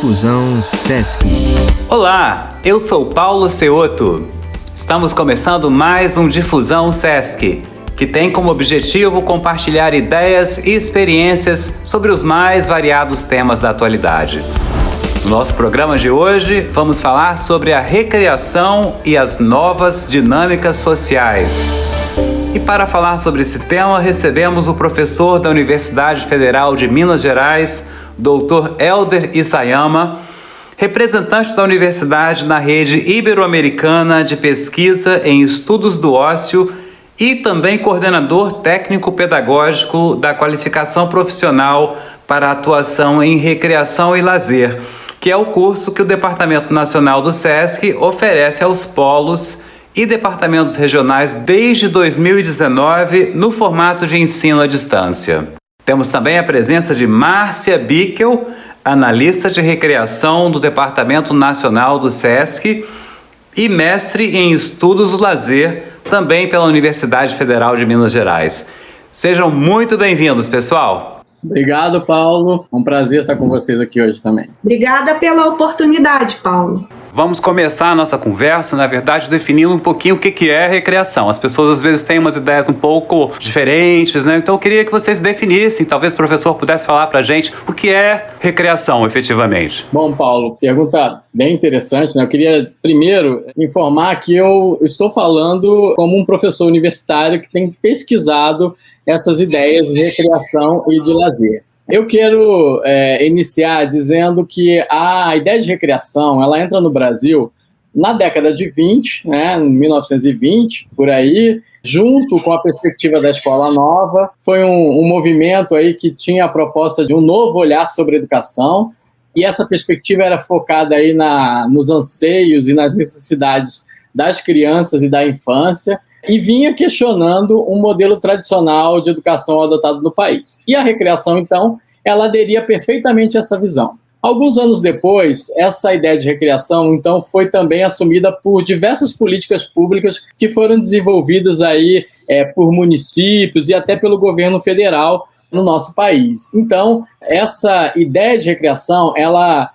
Difusão Sesc. Olá, eu sou Paulo Ceoto. Estamos começando mais um Difusão Sesc, que tem como objetivo compartilhar ideias e experiências sobre os mais variados temas da atualidade. No nosso programa de hoje, vamos falar sobre a recreação e as novas dinâmicas sociais. E para falar sobre esse tema, recebemos o professor da Universidade Federal de Minas Gerais, Dr. Helder Isayama, representante da universidade na rede ibero-americana de pesquisa em estudos do ócio e também coordenador técnico-pedagógico da qualificação profissional para atuação em recreação e lazer, que é o curso que o Departamento Nacional do SESC oferece aos polos e departamentos regionais desde 2019 no formato de ensino à distância. Temos também a presença de Márcia Bickel, analista de recreação do Departamento Nacional do SESC e mestre em estudos do lazer, também pela Universidade Federal de Minas Gerais. Sejam muito bem-vindos, pessoal! Obrigado, Paulo. É um prazer estar com vocês aqui hoje também. Obrigada pela oportunidade, Paulo. Vamos começar a nossa conversa, na verdade, definindo um pouquinho o que é recreação. As pessoas, às vezes, têm umas ideias um pouco diferentes, né? Então, eu queria que vocês definissem, talvez o professor pudesse falar pra gente o que é recreação, efetivamente. Bom, Paulo, pergunta bem interessante, né? Eu queria, primeiro, informar que eu estou falando como um professor universitário que tem pesquisado essas ideias de recreação e de lazer. Eu quero iniciar dizendo que a ideia de recreação, ela entra no Brasil na década de 20, né, 1920, por aí, junto com a perspectiva da Escola Nova. Foi um movimento aí que tinha a proposta de um novo olhar sobre a educação, e essa perspectiva era focada aí nos anseios e nas necessidades das crianças e da infância, e vinha questionando um modelo tradicional de educação adotado no país. E a recreação, então, ela aderia perfeitamente a essa visão. Alguns anos depois, essa ideia de recreação, então, foi também assumida por diversas políticas públicas que foram desenvolvidas aí por municípios e até pelo governo federal no nosso país. Então, essa ideia de recreação, ela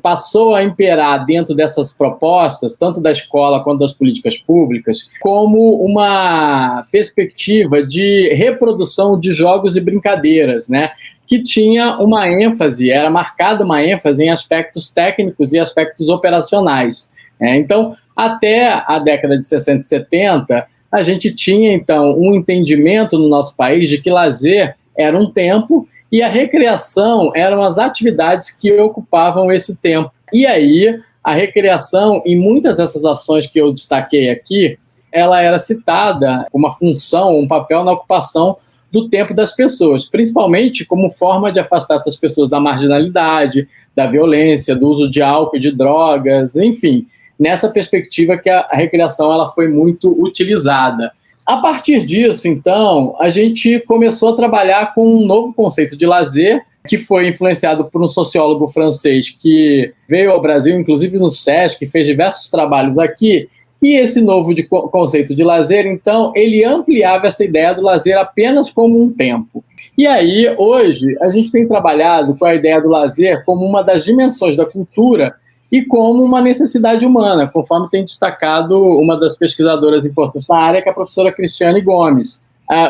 passou a imperar dentro dessas propostas, tanto da escola quanto das políticas públicas, como uma perspectiva de reprodução de jogos e brincadeiras, né? Que tinha uma ênfase, era marcada uma ênfase em aspectos técnicos e aspectos operacionais. Então, até a década de 60 e 70, a gente tinha, então, um entendimento no nosso país de que lazer era um tempo e a recreação eram as atividades que ocupavam esse tempo. E aí, a recreação, em muitas dessas ações que eu destaquei aqui, ela era citada como uma função, um papel na ocupação do tempo das pessoas, principalmente como forma de afastar essas pessoas da marginalidade, da violência, do uso de álcool e de drogas, enfim, nessa perspectiva que a recreação ela foi muito utilizada. A partir disso, então, a gente começou a trabalhar com um novo conceito de lazer, que foi influenciado por um sociólogo francês que veio ao Brasil, inclusive no SESC, fez diversos trabalhos aqui, e esse novo conceito de lazer, então, ele ampliava essa ideia do lazer apenas como um tempo. E aí, hoje, a gente tem trabalhado com a ideia do lazer como uma das dimensões da cultura e como uma necessidade humana, conforme tem destacado uma das pesquisadoras importantes na área, que é a professora Cristiane Gomes.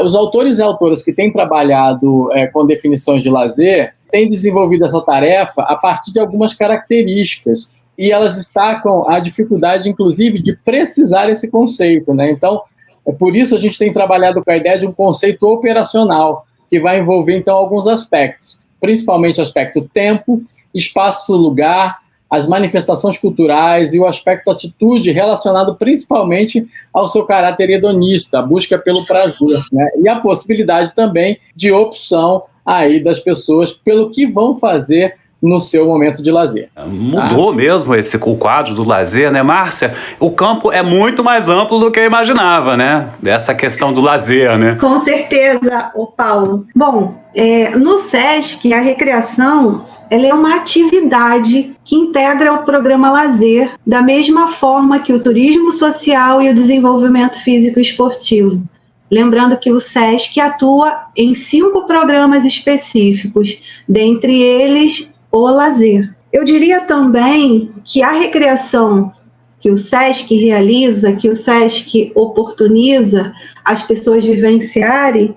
Os autores e autoras que têm trabalhado com definições de lazer têm desenvolvido essa tarefa a partir de algumas características, e elas destacam a dificuldade, inclusive, de precisar esse conceito, né? Então, por isso a gente tem trabalhado com a ideia de um conceito operacional, que vai envolver, então, alguns aspectos, principalmente o aspecto tempo, espaço-lugar, as manifestações culturais e o aspecto atitude relacionado principalmente ao seu caráter hedonista, a busca pelo prazer, né? E a possibilidade também de opção aí das pessoas pelo que vão fazer no seu momento de lazer. Mudou mesmo o quadro do lazer, né, Márcia? O campo é muito mais amplo do que eu imaginava, né? Dessa questão do lazer, né? Com certeza, Paulo. Bom, no SESC, a recreação ela é uma atividade que integra o programa lazer da mesma forma que o turismo social e o desenvolvimento físico e esportivo. Lembrando que o SESC atua em 5 programas específicos, dentre eles o lazer. Eu diria também que a recreação que o SESC realiza, que o SESC oportuniza as pessoas vivenciarem,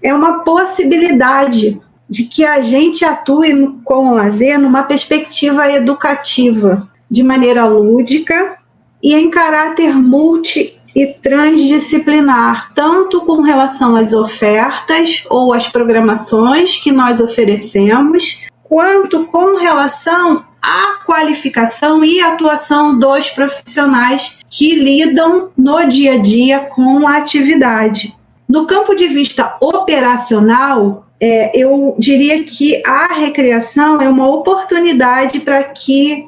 é uma possibilidade de que a gente atue com o lazer numa perspectiva educativa, de maneira lúdica e em caráter multi e transdisciplinar, tanto com relação às ofertas ou às programações que nós oferecemos, quanto com relação à qualificação e atuação dos profissionais que lidam no dia a dia com a atividade. No campo de vista operacional, eu diria que a recreação é uma oportunidade para que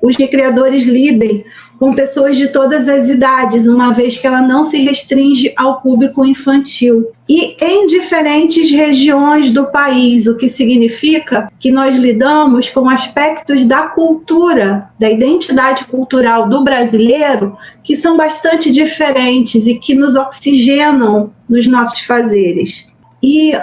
os recreadores lidem com pessoas de todas as idades, uma vez que ela não se restringe ao público infantil. E em diferentes regiões do país, o que significa que nós lidamos com aspectos da cultura, da identidade cultural do brasileiro, que são bastante diferentes e que nos oxigenam nos nossos fazeres. E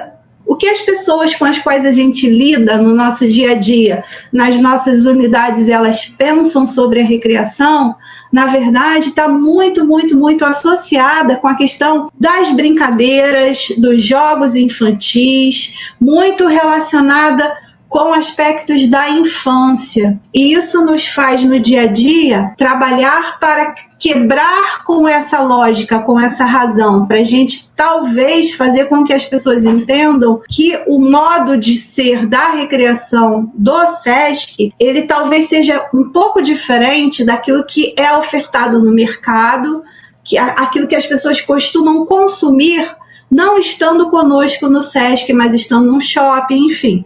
o que as pessoas com as quais a gente lida no nosso dia a dia, nas nossas unidades, elas pensam sobre a recreação, na verdade, está muito, muito, muito associada com a questão das brincadeiras, dos jogos infantis, muito relacionada com aspectos da infância. E isso nos faz, no dia a dia, trabalhar para quebrar com essa lógica, com essa razão, para a gente talvez fazer com que as pessoas entendam que o modo de ser da recreação do SESC, ele talvez seja um pouco diferente daquilo que é ofertado no mercado, aquilo que as pessoas costumam consumir, não estando conosco no SESC, mas estando num shopping, enfim.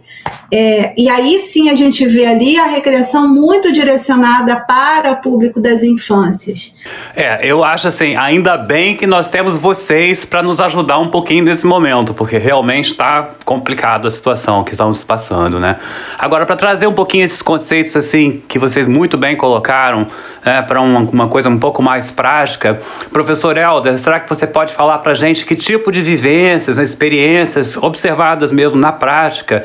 E aí sim a gente vê ali a recreação muito direcionada para o público das infâncias. Eu acho assim, ainda bem que nós temos vocês para nos ajudar um pouquinho nesse momento, porque realmente está complicado a situação que estamos passando, né? Agora, para trazer um pouquinho esses conceitos assim que vocês muito bem colocaram para uma coisa um pouco mais prática, professor Helder, será que você pode falar para a gente que tipo de vivências, experiências observadas mesmo na prática,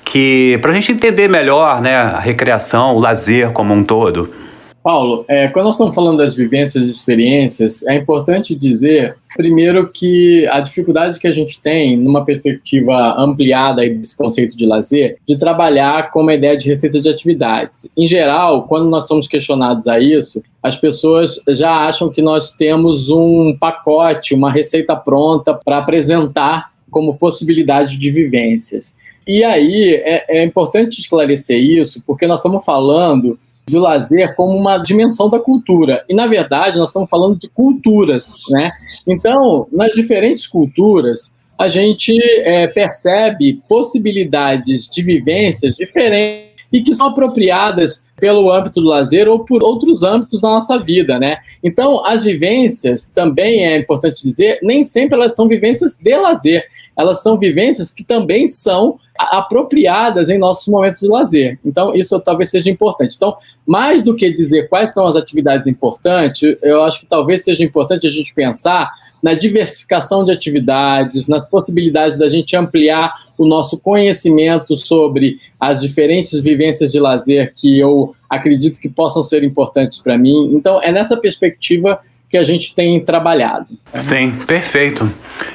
que para a gente entender melhor, né, a recreação, o lazer como um todo? Paulo, quando nós estamos falando das vivências e experiências, é importante dizer, primeiro, que a dificuldade que a gente tem, numa perspectiva ampliada desse conceito de lazer, de trabalhar com uma ideia de receita de atividades. Em geral, quando nós somos questionados a isso, as pessoas já acham que nós temos um pacote, uma receita pronta para apresentar como possibilidade de vivências. E aí, é importante esclarecer isso, porque nós estamos falando do lazer como uma dimensão da cultura. E, na verdade, nós estamos falando de culturas, né? Então, nas diferentes culturas, a gente percebe possibilidades de vivências diferentes e que são apropriadas pelo âmbito do lazer ou por outros âmbitos da nossa vida, né? Então, as vivências, também é importante dizer, nem sempre elas são vivências de lazer. Elas são vivências que também são apropriadas em nossos momentos de lazer. Então, isso talvez seja importante. Então, mais do que dizer quais são as atividades importantes, eu acho que talvez seja importante a gente pensar na diversificação de atividades, nas possibilidades da gente ampliar o nosso conhecimento sobre as diferentes vivências de lazer que eu acredito que possam ser importantes para mim. Então, é nessa perspectiva que a gente tem trabalhado. Sim, perfeito.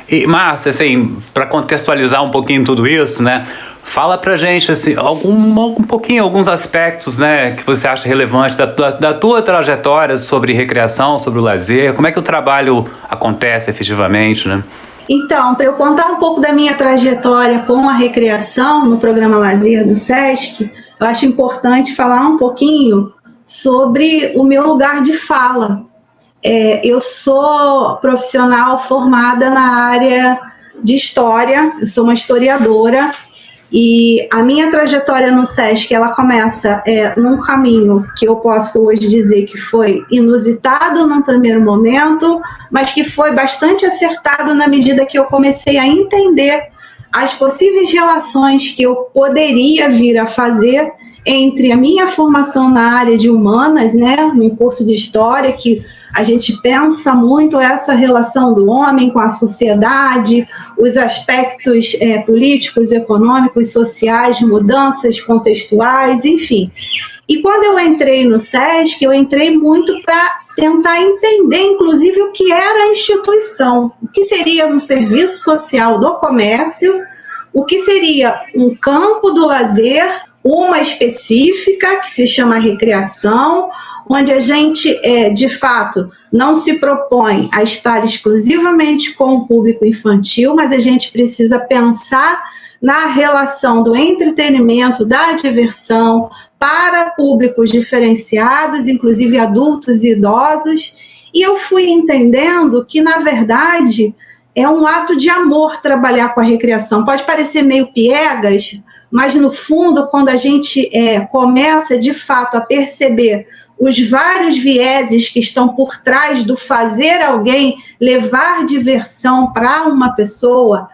E, Márcia, assim, para contextualizar um pouquinho tudo isso, né? Fala pra gente, assim, alguns aspectos, né, que você acha relevante da tua trajetória sobre recreação, sobre o lazer. Como é que o trabalho acontece efetivamente, né? Então, para eu contar um pouco da minha trajetória com a recreação no programa Lazer do SESC, eu acho importante falar um pouquinho sobre o meu lugar de fala. Eu sou profissional formada na área de história, eu sou uma historiadora, e a minha trajetória no SESC, ela começa num caminho que eu posso hoje dizer que foi inusitado num primeiro momento, mas que foi bastante acertado na medida que eu comecei a entender as possíveis relações que eu poderia vir a fazer entre a minha formação na área de humanas, né, no curso de história, que a gente pensa muito essa relação do homem com a sociedade, os aspectos políticos, econômicos, sociais, mudanças contextuais, enfim. E quando eu entrei no SESC, eu entrei muito para tentar entender, inclusive, o que era a instituição, o que seria um serviço social do comércio, o que seria um campo do lazer, uma específica, que se chama recreação, onde a gente, de fato, não se propõe a estar exclusivamente com o público infantil, mas a gente precisa pensar na relação do entretenimento, da diversão, para públicos diferenciados, inclusive adultos e idosos, e eu fui entendendo que, na verdade, é um ato de amor trabalhar com a recreação. Pode parecer meio piegas, mas, no fundo, quando a gente começa, de fato, a perceber os vários vieses que estão por trás do fazer alguém levar diversão para uma pessoa,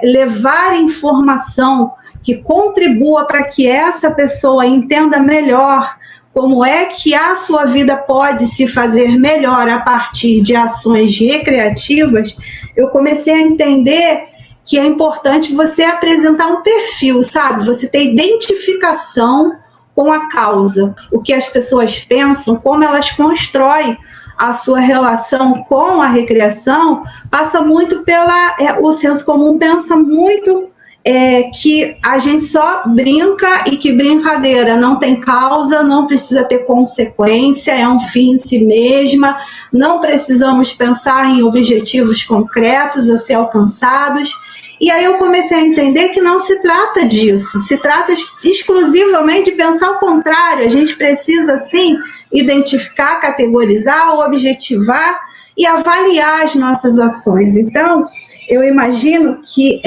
levar informação que contribua para que essa pessoa entenda melhor como é que a sua vida pode se fazer melhor a partir de ações recreativas, eu comecei a entender que é importante você apresentar um perfil, sabe? Você ter identificação com a causa, o que as pessoas pensam, como elas constroem a sua relação com a recreação, passa muito o senso comum pensa muito que a gente só brinca e que brincadeira não tem causa, não precisa ter consequência, é um fim em si mesma, não precisamos pensar em objetivos concretos a ser alcançados. E aí eu comecei a entender que não se trata disso, se trata exclusivamente de pensar o contrário, a gente precisa, sim, identificar, categorizar, objetivar e avaliar as nossas ações. Então, eu imagino que,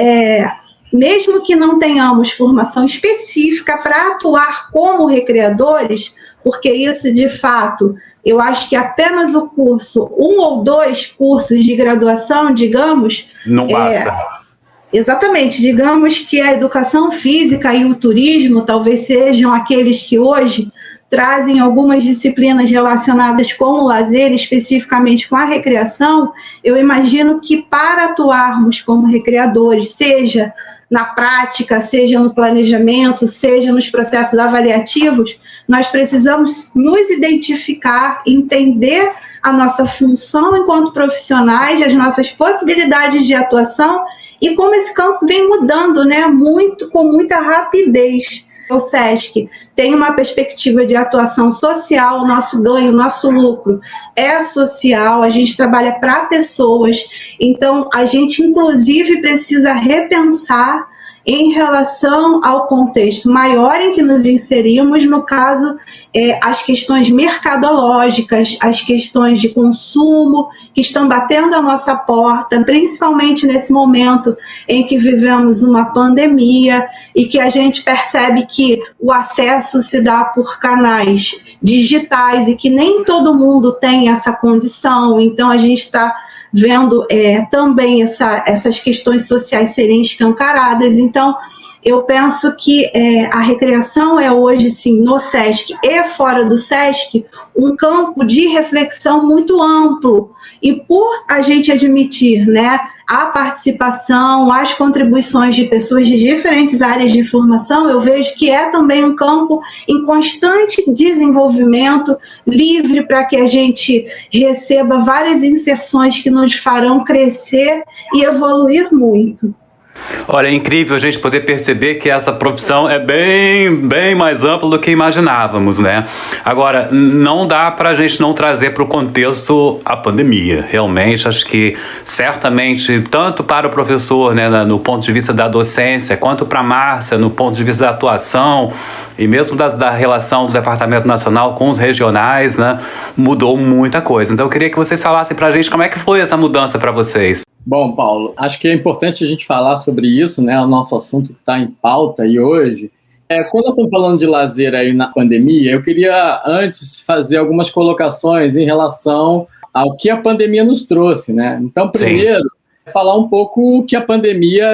mesmo que não tenhamos formação específica para atuar como recreadores, porque isso, de fato, eu acho que apenas o curso, 1 ou 2 cursos de graduação, digamos... Não basta. Exatamente, digamos que a educação física e o turismo talvez sejam aqueles que hoje trazem algumas disciplinas relacionadas com o lazer, especificamente com a recreação. Eu imagino que para atuarmos como recreadores, seja na prática, seja no planejamento, seja nos processos avaliativos, nós precisamos nos identificar, entender a nossa função enquanto profissionais, as nossas possibilidades de atuação e como esse campo vem mudando, né, com muita rapidez. O SESC tem uma perspectiva de atuação social, o nosso ganho, o nosso lucro é social, a gente trabalha para pessoas, então a gente inclusive precisa repensar em relação ao contexto maior em que nos inserimos, no caso, as questões mercadológicas, as questões de consumo que estão batendo a nossa porta, principalmente nesse momento em que vivemos uma pandemia e que a gente percebe que o acesso se dá por canais digitais e que nem todo mundo tem essa condição, então a gente está vendo também essas questões sociais serem escancaradas. Então, eu penso que a recreação é hoje, sim, no SESC e fora do SESC, um campo de reflexão muito amplo. E por a gente admitir, né, a participação, as contribuições de pessoas de diferentes áreas de formação, eu vejo que é também um campo em constante desenvolvimento, livre para que a gente receba várias inserções que nos farão crescer e evoluir muito. Olha, é incrível a gente poder perceber que essa profissão é bem mais ampla do que imaginávamos, né? Agora, não dá para a gente não trazer para o contexto a pandemia. Realmente, acho que certamente, tanto para o professor, né, no ponto de vista da docência, quanto para a Márcia, no ponto de vista da atuação, e mesmo da relação do Departamento Nacional com os regionais, né, mudou muita coisa. Então, eu queria que vocês falassem para a gente como é que foi essa mudança para vocês. Bom, Paulo, acho que é importante a gente falar sobre isso, né? O nosso assunto que está em pauta e hoje. Quando nós estamos falando de lazer aí na pandemia, eu queria antes fazer algumas colocações em relação ao que a pandemia nos trouxe, né? Então, primeiro, falar um pouco que a pandemia,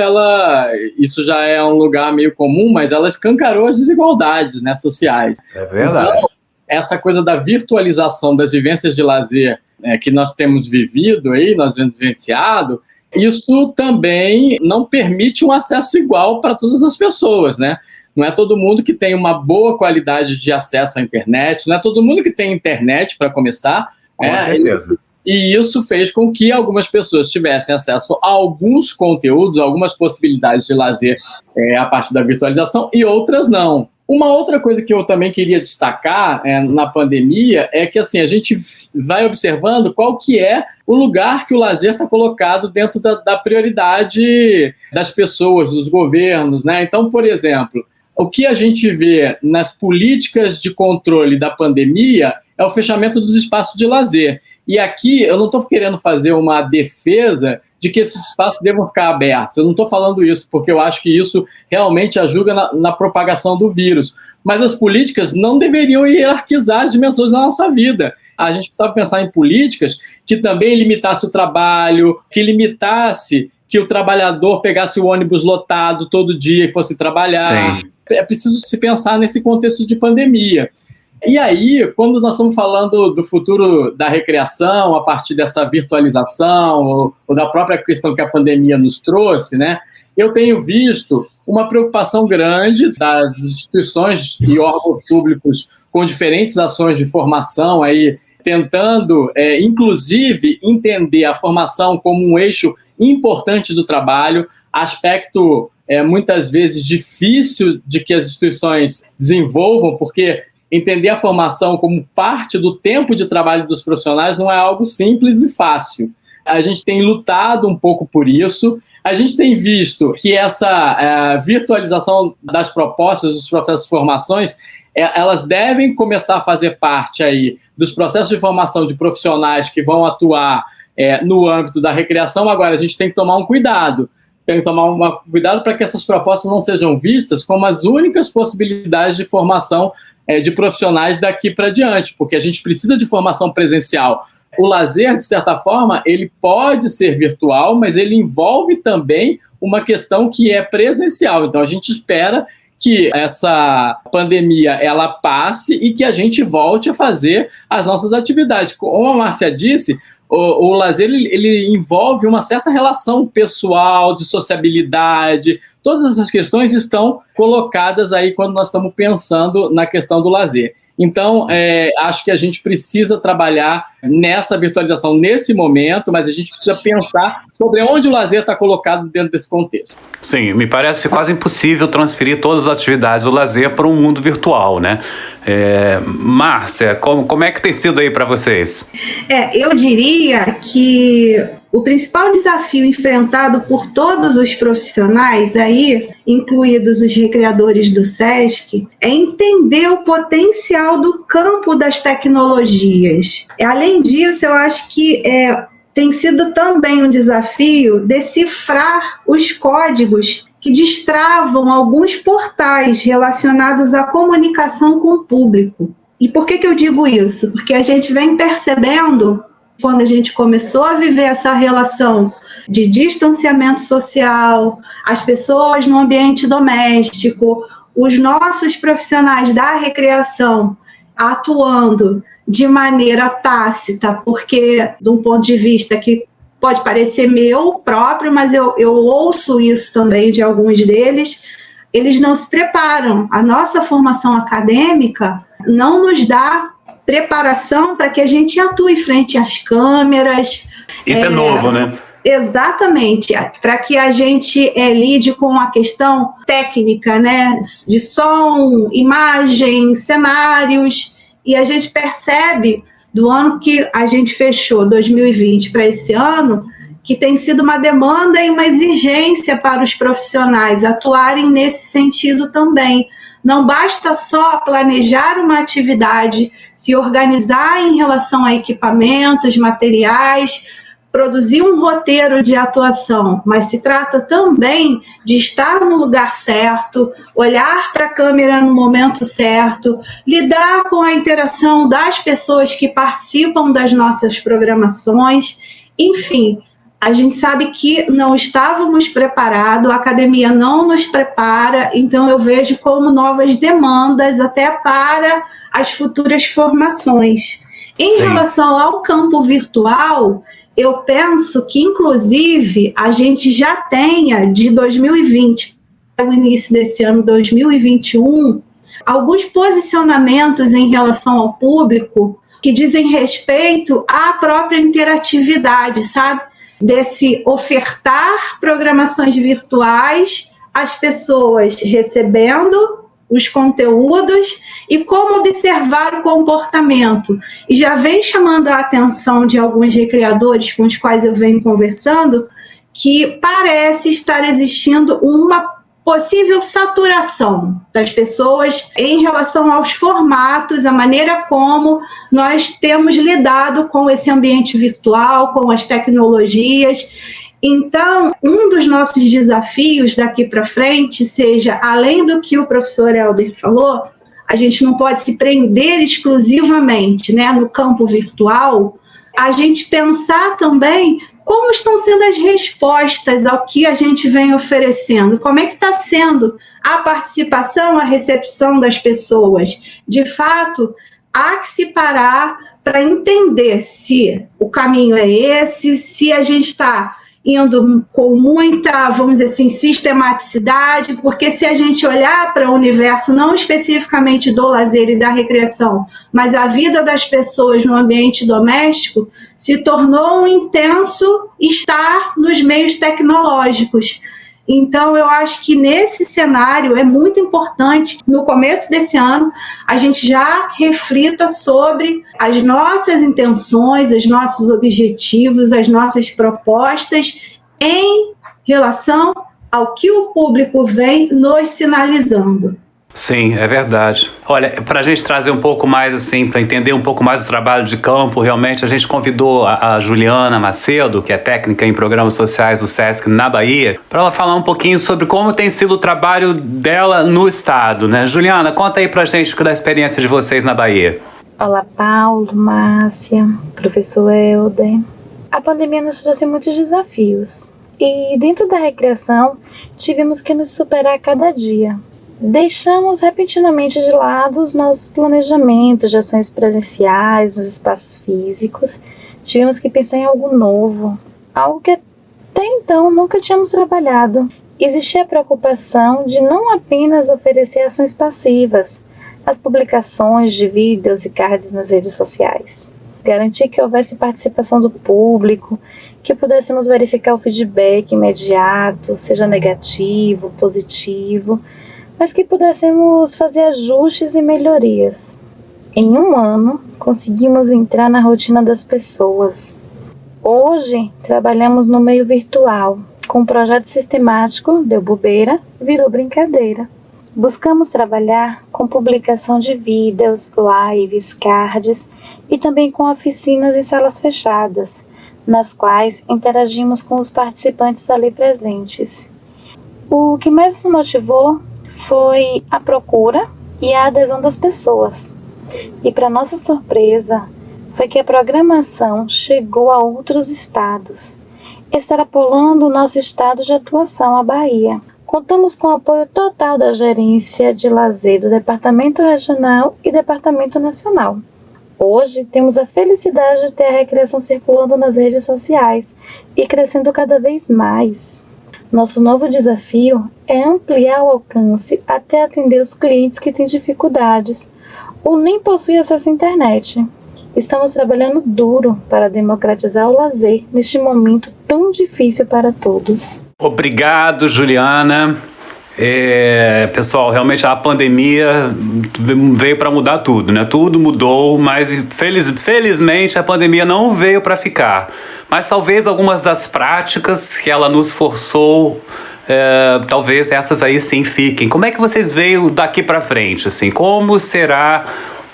isso já é um lugar meio comum, mas ela escancarou as desigualdades, né, sociais. É verdade. Então, essa coisa da virtualização das vivências de lazer que nós temos vivido aí, nós temos vivenciado, isso também não permite um acesso igual para todas as pessoas, né? Não é todo mundo que tem uma boa qualidade de acesso à internet, não é todo mundo que tem internet para começar. Com certeza. E isso fez com que algumas pessoas tivessem acesso a alguns conteúdos, algumas possibilidades de lazer a partir da virtualização e outras não. Uma outra coisa que eu também queria destacar na pandemia é que assim, a gente vai observando qual que é o lugar que o lazer está colocado dentro da prioridade das pessoas, dos governos, né? Então, por exemplo, o que a gente vê nas políticas de controle da pandemia é o fechamento dos espaços de lazer. E aqui eu não estou querendo fazer uma defesa de que esses espaços devam ficar abertos. Eu não estou falando isso porque eu acho que isso realmente ajuda na propagação do vírus. Mas as políticas não deveriam hierarquizar as dimensões da nossa vida. A gente precisava pensar em políticas que também limitasse o trabalho, que limitasse que o trabalhador pegasse o ônibus lotado todo dia e fosse trabalhar. Sim. É preciso se pensar nesse contexto de pandemia. E aí, quando nós estamos falando do futuro da recreação, a partir dessa virtualização, ou da própria questão que a pandemia nos trouxe, né, eu tenho visto uma preocupação grande das instituições e órgãos públicos com diferentes ações de formação, aí, tentando, inclusive, entender a formação como um eixo importante do trabalho, aspecto muitas vezes difícil de que as instituições desenvolvam, porque entender a formação como parte do tempo de trabalho dos profissionais não é algo simples e fácil. A gente tem lutado um pouco por isso. A gente tem visto que essa virtualização das propostas, dos processos de formações, elas devem começar a fazer parte aí dos processos de formação de profissionais que vão atuar no âmbito da recreação. Agora, a gente tem que tomar um cuidado. Tem que tomar um cuidado para que essas propostas não sejam vistas como as únicas possibilidades de formação de profissionais daqui para diante, porque a gente precisa de formação presencial. O lazer, de certa forma, ele pode ser virtual, mas ele envolve também uma questão que é presencial. Então, a gente espera que essa pandemia ela passe e que a gente volte a fazer as nossas atividades. Como a Márcia disse, o lazer ele envolve uma certa relação pessoal, de sociabilidade. Todas essas questões estão colocadas aí quando nós estamos pensando na questão do lazer. Então, acho que a gente precisa trabalhar nessa virtualização nesse momento, mas a gente precisa pensar sobre onde o lazer está colocado dentro desse contexto. Sim, me parece quase impossível transferir todas as atividades do lazer para um mundo virtual, né? Márcia, como é que tem sido aí para vocês? Eu diria que o principal desafio enfrentado por todos os profissionais aí, incluídos os recreadores do SESC, é entender o potencial do campo das tecnologias. Além disso, eu acho que tem sido também um desafio decifrar os códigos que destravam alguns portais relacionados à comunicação com o público. E por que eu digo isso? Porque a gente vem percebendo, quando a gente começou a viver essa relação de distanciamento social, as pessoas no ambiente doméstico, os nossos profissionais da recreação atuando de maneira tácita, porque, de um ponto de vista que pode parecer meu próprio, mas eu ouço isso também de alguns deles, eles não se preparam. A nossa formação acadêmica não nos dá preparação para que a gente atue frente às câmeras. Isso é novo, né? Exatamente, para que a gente lide com a questão técnica, né, de som, imagem, cenários, e a gente percebe do ano que a gente fechou, 2020, para esse ano, que tem sido uma demanda e uma exigência para os profissionais atuarem nesse sentido também. Não basta só planejar uma atividade, se organizar em relação a equipamentos, materiais, produzir um roteiro de atuação, mas se trata também de estar no lugar certo, olhar para a câmera no momento certo, lidar com a interação das pessoas que participam das nossas programações, enfim. A gente sabe que não estávamos preparados, a academia não nos prepara, então eu vejo como novas demandas até para as futuras formações. Em relação ao campo virtual, eu penso que, inclusive, a gente já tenha de 2020, o início desse ano 2021, alguns posicionamentos em relação ao público que dizem respeito à própria interatividade, sabe? Desse ofertar programações virtuais, as pessoas recebendo os conteúdos e como observar o comportamento. E já vem chamando a atenção de alguns recreadores com os quais eu venho conversando, que parece estar existindo uma possível saturação das pessoas em relação aos formatos, a maneira como nós temos lidado com esse ambiente virtual, com as tecnologias. Então, um dos nossos desafios daqui para frente, seja, além do que o professor Helder falou, a gente não pode se prender exclusivamente, né, no campo virtual, a gente pensar também como estão sendo as respostas ao que a gente vem oferecendo, como é que está sendo a participação, a recepção das pessoas. De fato, há que se parar para entender se o caminho é esse, se a gente está indo com muita, vamos dizer assim, sistematicidade, porque se a gente olhar para o universo, não especificamente do lazer e da recreação, mas a vida das pessoas no ambiente doméstico, se tornou um intenso estar nos meios tecnológicos. Então, eu acho que nesse cenário é muito importante, no começo desse ano, a gente já reflita sobre as nossas intenções, os nossos objetivos, as nossas propostas em relação ao que o público vem nos sinalizando. Sim, é verdade. Olha, para a gente trazer um pouco mais, assim, para entender um pouco mais o trabalho de campo, realmente a gente convidou a Juliana Macedo, que é técnica em programas sociais do SESC na Bahia, para ela falar um pouquinho sobre como tem sido o trabalho dela no estado, né? Juliana, conta aí para a gente da experiência de vocês na Bahia. Olá, Paulo, Márcia, professor Helder. A pandemia nos trouxe muitos desafios e dentro da recreação tivemos que nos superar a cada dia. Deixamos repentinamente de lado os nossos planejamentos de ações presenciais nos espaços físicos. Tivemos que pensar em algo novo, algo que até então nunca tínhamos trabalhado. Existia a preocupação de não apenas oferecer ações passivas, as publicações de vídeos e cards nas redes sociais. Garantir que houvesse participação do público, que pudéssemos verificar o feedback imediato, seja negativo, positivo, mas que pudéssemos fazer ajustes e melhorias. Em um ano, conseguimos entrar na rotina das pessoas. Hoje, trabalhamos no meio virtual. Com um projeto sistemático, deu bobeira, virou brincadeira. Buscamos trabalhar com publicação de vídeos, lives, cards e também com oficinas em salas fechadas, nas quais interagimos com os participantes ali presentes. O que mais nos motivou foi a procura e a adesão das pessoas. E para nossa surpresa, foi que a programação chegou a outros estados, extrapolando o nosso estado de atuação, a Bahia. Contamos com o apoio total da Gerência de Lazer do Departamento Regional e Departamento Nacional. Hoje, temos a felicidade de ter a recreação circulando nas redes sociais e crescendo cada vez mais. Nosso novo desafio é ampliar o alcance até atender os clientes que têm dificuldades ou nem possuem acesso à internet. Estamos trabalhando duro para democratizar o lazer neste momento tão difícil para todos. Obrigado, Juliana. Pessoal, realmente a pandemia veio para mudar tudo, né? Tudo mudou, mas felizmente a pandemia não veio para ficar. Mas talvez algumas das práticas que ela nos forçou, talvez essas aí sim fiquem. Como é que vocês veem daqui para frente? Assim, como será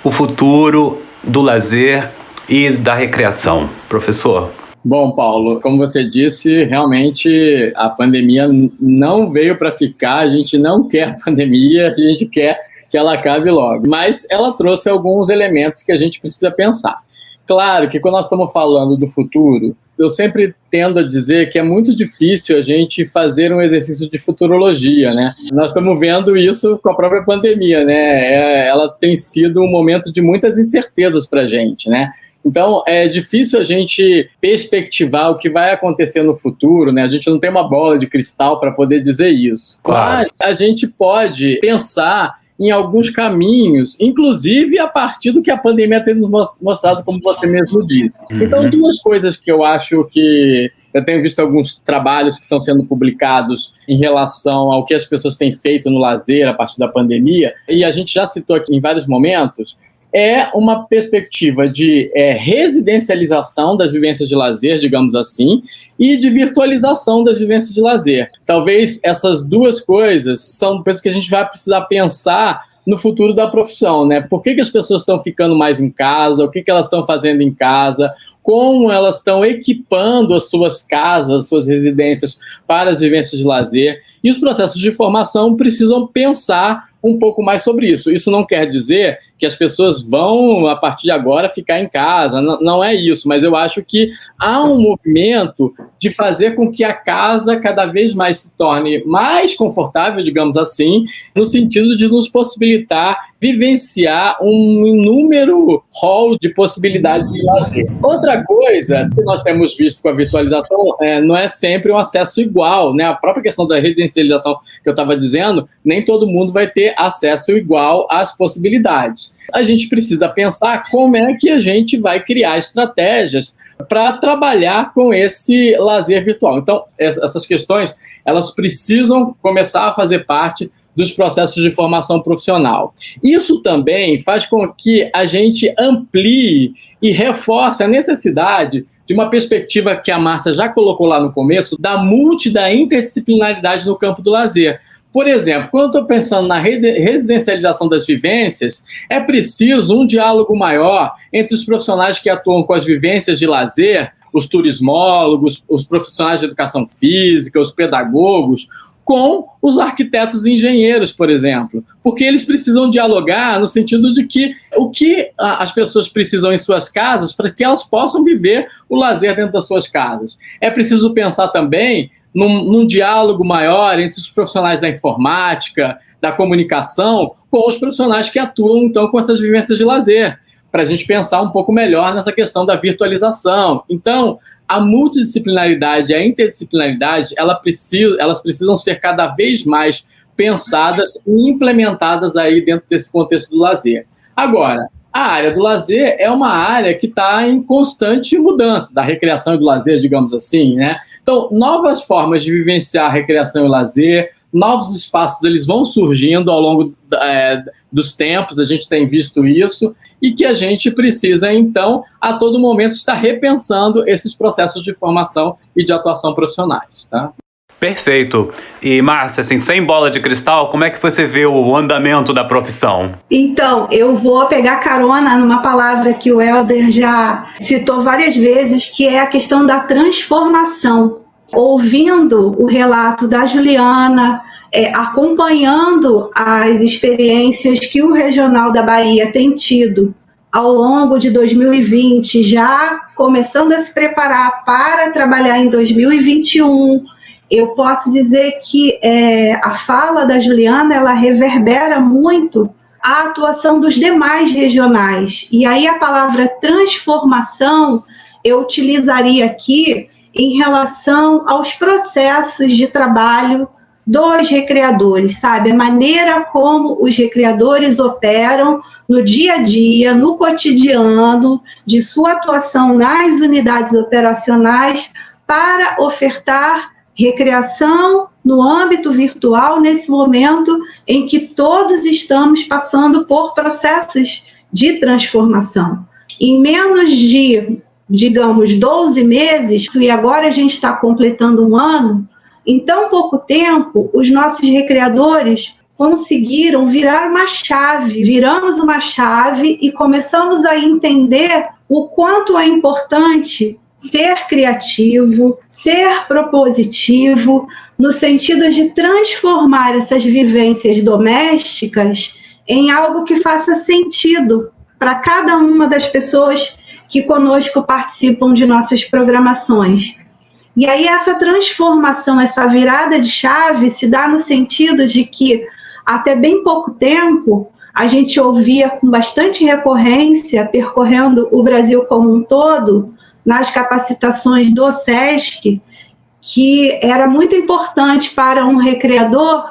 o futuro do lazer e da recreação, professor? Bom, Paulo, como você disse, realmente a pandemia não veio para ficar, a gente não quer a pandemia, a gente quer que ela acabe logo. Mas ela trouxe alguns elementos que a gente precisa pensar. Claro que quando nós estamos falando do futuro, eu sempre tendo a dizer que é muito difícil a gente fazer um exercício de futurologia, né? Nós estamos vendo isso com a própria pandemia, né? Ela tem sido um momento de muitas incertezas para a gente, né? Então, é difícil a gente perspectivar o que vai acontecer no futuro, né? A gente não tem uma bola de cristal para poder dizer isso. Claro. Mas a gente pode pensar em alguns caminhos, inclusive a partir do que a pandemia tem nos mostrado, como você mesmo disse. Então, duas coisas que eu acho que... Eu tenho visto alguns trabalhos que estão sendo publicados em relação ao que as pessoas têm feito no lazer a partir da pandemia, e a gente já citou aqui em vários momentos, é uma perspectiva de residencialização das vivências de lazer, digamos assim, e de virtualização das vivências de lazer. Talvez essas duas coisas são coisas que a gente vai precisar pensar no futuro da profissão, né? Por que as pessoas estão ficando mais em casa? O que elas estão fazendo em casa? Como elas estão equipando as suas casas, as suas residências para as vivências de lazer? E os processos de formação precisam pensar um pouco mais sobre isso. Isso não quer dizer que as pessoas vão, a partir de agora, ficar em casa. Não é isso, mas eu acho que há um movimento de fazer com que a casa cada vez mais se torne mais confortável, digamos assim, no sentido de nos possibilitar vivenciar um inúmero rol de possibilidades de lazer. Outra coisa que nós temos visto com a virtualização não é sempre um acesso igual, né? A própria questão da residencialização que eu estava dizendo, nem todo mundo vai ter acesso igual às possibilidades. A gente precisa pensar como é que a gente vai criar estratégias para trabalhar com esse lazer virtual. Então, essas questões, elas precisam começar a fazer parte dos processos de formação profissional. Isso também faz com que a gente amplie e reforce a necessidade de uma perspectiva que a Márcia já colocou lá no começo, da interdisciplinaridade no campo do lazer. Por exemplo, quando eu estou pensando na residencialização das vivências, é preciso um diálogo maior entre os profissionais que atuam com as vivências de lazer, os turismólogos, os profissionais de educação física, os pedagogos, com os arquitetos e engenheiros, por exemplo, porque eles precisam dialogar no sentido de que o que as pessoas precisam em suas casas para que elas possam viver o lazer dentro das suas casas. É preciso pensar também num diálogo maior entre os profissionais da informática, da comunicação, com os profissionais que atuam, então, com essas vivências de lazer, para a gente pensar um pouco melhor nessa questão da virtualização. Então, a multidisciplinaridade e a interdisciplinaridade, elas precisam ser cada vez mais pensadas e implementadas aí dentro desse contexto do lazer. Agora, a área do lazer é uma área que está em constante mudança, da recreação e do lazer, digamos assim, né? Então, novas formas de vivenciar a recreação e o lazer, novos espaços, eles vão surgindo ao longo dos tempos, a gente tem visto isso, e que a gente precisa, então, a todo momento estar repensando esses processos de formação e de atuação profissionais, tá? Perfeito. E, Márcia, assim, sem bola de cristal, como é que você vê o andamento da profissão? Então, eu vou pegar carona numa palavra que o Helder já citou várias vezes, que é a questão da transformação. Ouvindo o relato da Juliana, acompanhando as experiências que o Regional da Bahia tem tido ao longo de 2020, já começando a se preparar para trabalhar em 2021, eu posso dizer que a fala da Juliana, ela reverbera muito a atuação dos demais regionais. E aí a palavra transformação eu utilizaria aqui em relação aos processos de trabalho dos recreadores, sabe? A maneira como os recreadores operam no dia a dia, no cotidiano, de sua atuação nas unidades operacionais para ofertar recreação no âmbito virtual nesse momento em que todos estamos passando por processos de transformação. Em menos de, digamos, 12 meses, e agora a gente está completando um ano, em tão pouco tempo, os nossos recreadores conseguiram virar uma chave, viramos uma chave e começamos a entender o quanto é importante ser criativo, ser propositivo, no sentido de transformar essas vivências domésticas em algo que faça sentido para cada uma das pessoas que conosco participam de nossas programações. E aí essa transformação, essa virada de chave se dá no sentido de que, até bem pouco tempo, a gente ouvia com bastante recorrência, percorrendo o Brasil como um todo, nas capacitações do SESC, que era muito importante para um recreador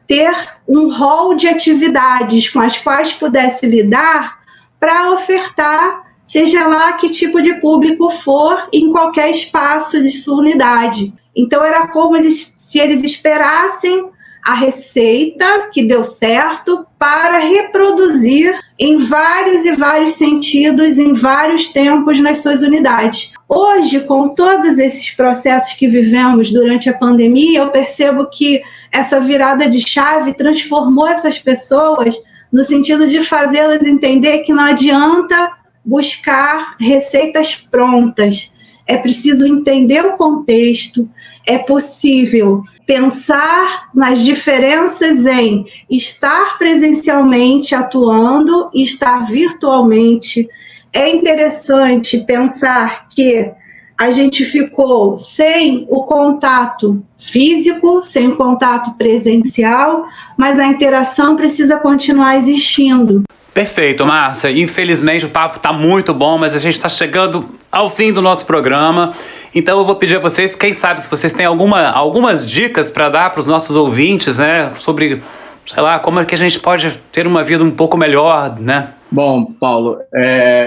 ter um rol de atividades com as quais pudesse lidar para ofertar, seja lá que tipo de público for, em qualquer espaço de sua unidade. Então, era como se eles esperassem a receita que deu certo para reproduzir em vários e vários sentidos, em vários tempos nas suas unidades. Hoje, com todos esses processos que vivemos durante a pandemia, eu percebo que essa virada de chave transformou essas pessoas no sentido de fazê-las entender que não adianta buscar receitas prontas. É preciso entender o contexto, é possível pensar nas diferenças em estar presencialmente atuando e estar virtualmente. É interessante pensar que a gente ficou sem o contato físico, sem o contato presencial, mas a interação precisa continuar existindo. Perfeito, Márcia. Infelizmente o papo está muito bom, mas a gente está chegando ao fim do nosso programa. Então eu vou pedir a vocês, quem sabe, se vocês têm algumas dicas para dar para os nossos ouvintes, né, sobre, sei lá, como é que a gente pode ter uma vida um pouco melhor, né? Bom, Paulo,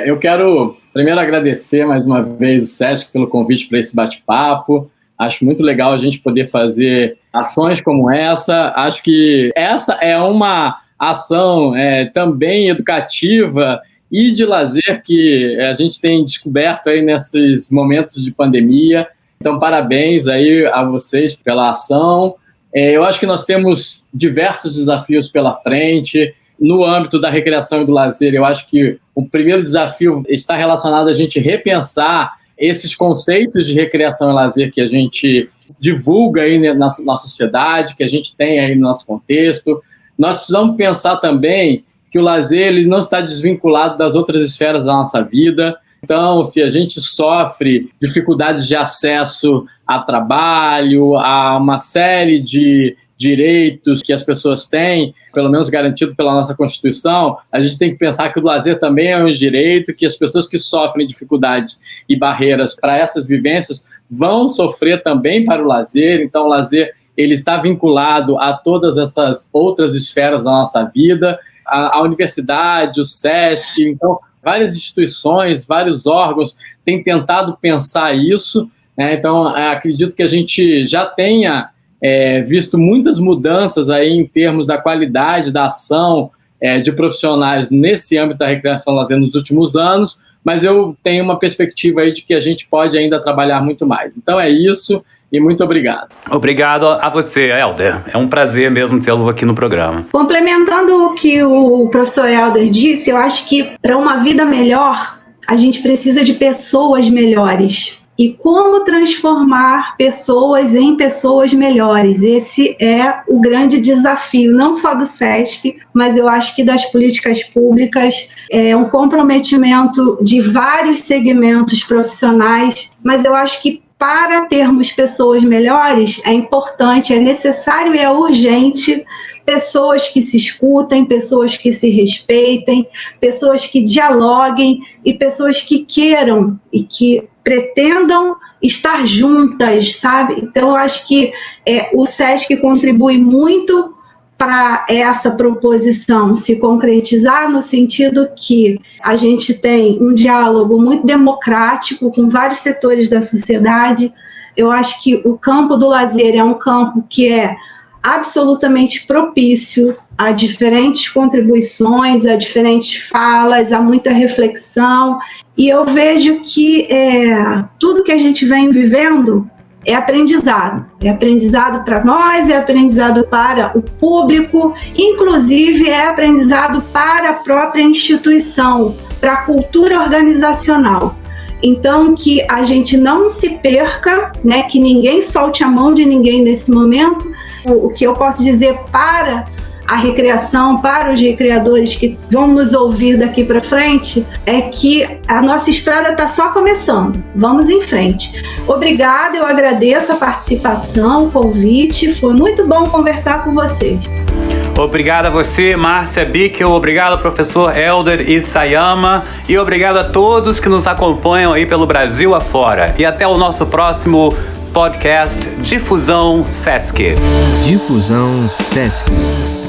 eu quero primeiro agradecer mais uma vez o SESC pelo convite para esse bate-papo. Acho muito legal a gente poder fazer ações como essa. Acho que essa é uma ação também educativa e de lazer que a gente tem descoberto aí nesses momentos de pandemia. Então, parabéns aí a vocês pela ação. Eu acho que nós temos diversos desafios pela frente. No âmbito da recreação e do lazer, eu acho que o primeiro desafio está relacionado a gente repensar esses conceitos de recreação e lazer que a gente divulga aí na sociedade, que a gente tem aí no nosso contexto. Nós precisamos pensar também que o lazer ele não está desvinculado das outras esferas da nossa vida. Então, se a gente sofre dificuldades de acesso a trabalho, a uma série de direitos que as pessoas têm, pelo menos garantido pela nossa Constituição, a gente tem que pensar que o lazer também é um direito, que as pessoas que sofrem dificuldades e barreiras para essas vivências vão sofrer também para o lazer. Então, o lazer ele está vinculado a todas essas outras esferas da nossa vida, a universidade, o SESC, então várias instituições, vários órgãos têm tentado pensar isso, né? Então acredito que a gente já tenha visto muitas mudanças aí em termos da qualidade da ação de profissionais nesse âmbito da recreação e lazer nos últimos anos, mas eu tenho uma perspectiva aí de que a gente pode ainda trabalhar muito mais. Então é isso. E muito obrigado. Obrigado a você, Helder. É um prazer mesmo tê-lo aqui no programa. Complementando o que o professor Helder disse, eu acho que para uma vida melhor, a gente precisa de pessoas melhores. E como transformar pessoas em pessoas melhores? Esse é o grande desafio, não só do SESC, mas eu acho que das políticas públicas. É um comprometimento de vários segmentos profissionais, mas eu acho que para termos pessoas melhores, é importante, é necessário e é urgente pessoas que se escutem, pessoas que se respeitem, pessoas que dialoguem e pessoas que queiram e que pretendam estar juntas, sabe? Então, eu acho que o SESC contribui muito para essa proposição se concretizar, no sentido que a gente tem um diálogo muito democrático com vários setores da sociedade. Eu acho que o campo do lazer é um campo que é absolutamente propício a diferentes contribuições, a diferentes falas, a muita reflexão, e eu vejo que tudo que a gente vem vivendo é aprendizado para nós, é aprendizado para o público, inclusive é aprendizado para a própria instituição, para a cultura organizacional. Então, que a gente não se perca, né, que ninguém solte a mão de ninguém nesse momento. O que eu posso dizer para a recreação, para os recreadores que vão nos ouvir daqui para frente, é que a nossa estrada está só começando. Vamos em frente. Obrigada, eu agradeço a participação, o convite. Foi muito bom conversar com vocês. Obrigado a você, Márcia Bickel. Obrigado, professor Helder Isayama. E obrigado a todos que nos acompanham aí pelo Brasil afora. E até o nosso próximo podcast Difusão Sesc. Difusão Sesc.